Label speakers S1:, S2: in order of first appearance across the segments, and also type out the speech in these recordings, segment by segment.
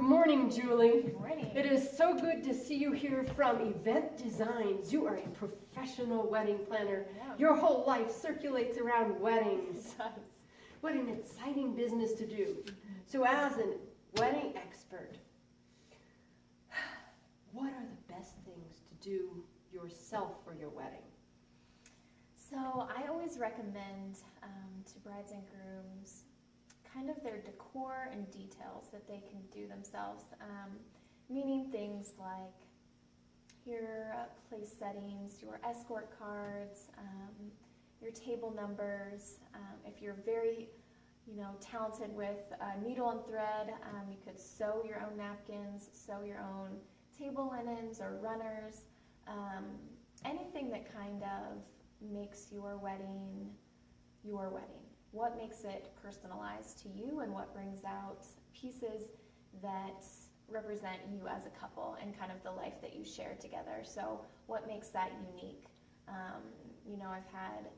S1: morning, Julie.
S2: Good morning.
S1: It is so good to see you here from Event Designs. You are a professional wedding planner. Your whole life circulates around weddings. What an exciting business to do. So as a wedding expert, what are the best things to do yourself for your wedding?
S2: So I always recommend to brides and grooms kind of their decor and details that they can do themselves, meaning things like your place settings, your escort cards, your table numbers. If you're very talented with needle and thread, you could sew your own napkins, sew your own table linens or runners, anything that kind of makes your wedding your wedding. What makes it personalized to you and what brings out pieces that represent you as a couple and kind of the life that you share together. So what makes that unique? I've had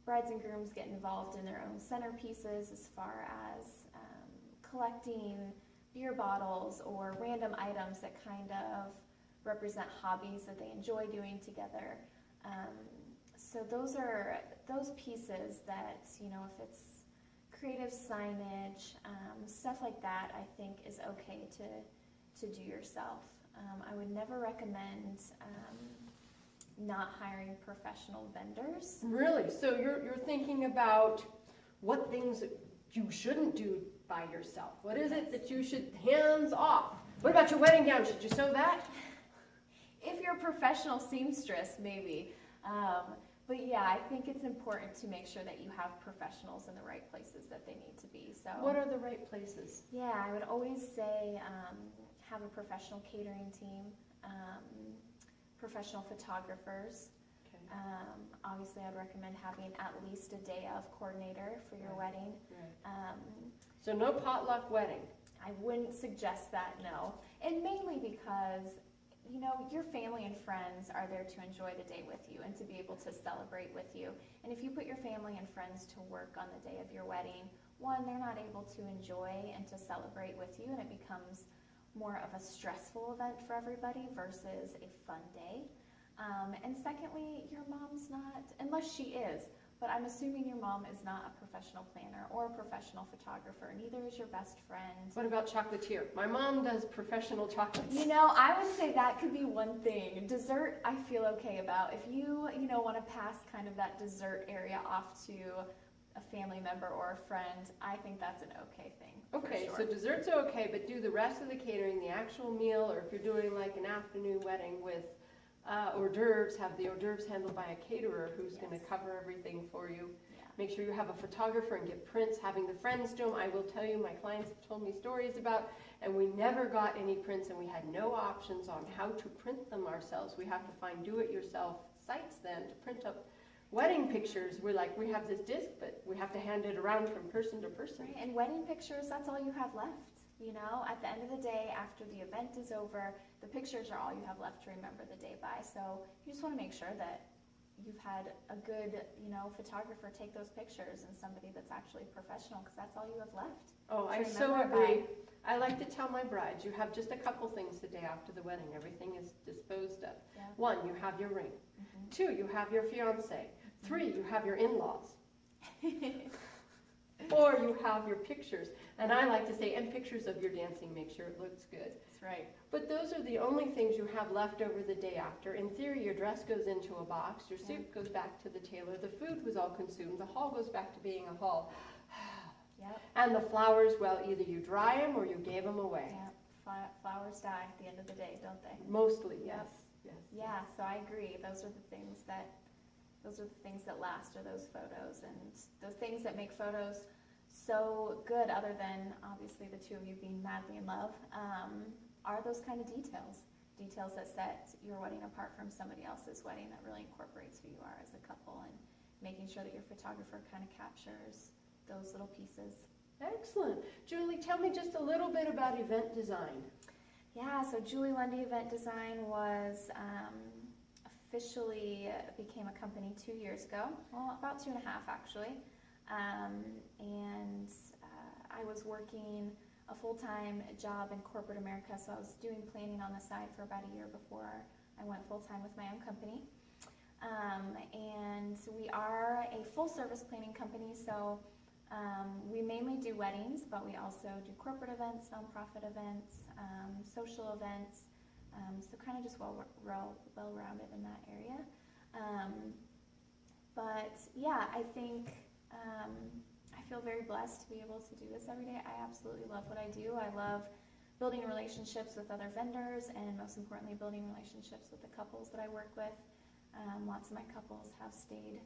S2: brides and grooms get involved in their own centerpieces as far as collecting beer bottles or random items that kind of represent hobbies that they enjoy doing together. So those are those pieces that, if it's creative signage, stuff like that, I think is okay to do yourself. I would never recommend not hiring professional vendors.
S1: Really? So you're thinking about what things you shouldn't do by yourself. What is it that you should, hands off? What about your wedding gown? Should you sew that?
S2: If you're a professional seamstress, maybe. But yeah, I think it's important to make sure that you have professionals in the right places that they need to be. So
S1: what are the right places?
S2: Yeah, I would always say have a professional catering team, professional photographers.
S1: Okay.
S2: Obviously, I'd recommend having at least a day of coordinator for your wedding.
S1: Right. So no potluck wedding?
S2: I wouldn't suggest that, no. And mainly because your family and friends are there to enjoy the day with you and to be able to celebrate with you. And if you put your family and friends to work on the day of your wedding, one, they're not able to enjoy and to celebrate with you, and it becomes more of a stressful event for everybody versus a fun day. And secondly, your mom's not, unless she is, but I'm assuming your mom is not a professional planner or a professional photographer, neither is your best friend.
S1: What about chocolatier? My mom does professional chocolates.
S2: I would say that could be one thing. Dessert, I feel okay about. If you want to pass kind of that dessert area off to a family member or a friend, I think that's an okay thing.
S1: Okay,
S2: for
S1: so
S2: sure.
S1: desserts are okay, but do the rest of the catering, the actual meal, or if you're doing like an afternoon wedding with hors d'oeuvres, have the hors d'oeuvres handled by a caterer who's going to cover everything for you.
S2: Yeah.
S1: Make sure you have a photographer and get prints, having the friends do them. I will tell you, my clients have told me stories about, and we never got any prints, and we had no options on how to print them ourselves. We have to find do-it-yourself sites then to print up wedding pictures. We're like, we have this disc, but we have to hand it around from person to person.
S2: Right, and wedding pictures, that's all you have left. At the end of the day, after the event is over, the pictures are all you have left to remember the day by. So you just want to make sure that you've had a good, photographer take those pictures and somebody that's actually professional, because that's all you have left.
S1: Oh, I so agree. I like to tell my brides, you have just a couple things the day after the wedding. Everything is disposed of.
S2: Yeah.
S1: 1, you have your ring.
S2: Mm-hmm.
S1: 2, you have your fiance. 3, you have your in-laws. 4, you have your pictures. And I like to say, and pictures of your dancing, make sure it looks good.
S2: That's right.
S1: But those are the only things you have left over the day after. In theory, your dress goes into a box, your suit goes back to the tailor, the food was all consumed, the hall goes back to being a hall.
S2: Yep.
S1: And the flowers, well, either you dry them or you gave them away.
S2: Yeah. Flowers die at the end of the day, don't they?
S1: Mostly,
S2: Yep.
S1: yes.
S2: Yeah, so I agree. Those are the things that last, are those photos, and the things that make photos so good, other than obviously the two of you being madly in love, are those kind of details that set your wedding apart from somebody else's wedding, that really incorporates who you are as a couple, and making sure that your photographer kind of captures those little pieces.
S1: Excellent. Julie, tell me just a little bit about event design.
S2: Yeah, so Julie Lundy Event Design was officially became a company 2 years ago. Well, about 2.5 actually. And I was working a full-time job in corporate America, so I was doing planning on the side for about a year before I went full-time with my own company. And we are a full-service planning company, so we mainly do weddings, but we also do corporate events, nonprofit events, social events, so kind of just well-rounded in that area. But yeah, I think I feel very blessed to be able to do this every day. I absolutely love what I do. I love building relationships with other vendors, and most importantly, building relationships with the couples that I work with. Lots of my couples have stayed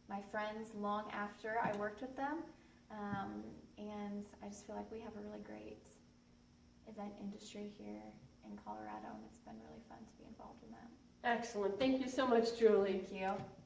S2: my friends long after I worked with them, and I just feel like we have a really great event industry here in Colorado, and it's been really fun to be involved in that.
S1: Excellent. Thank you so much, Julie.
S2: Thank you.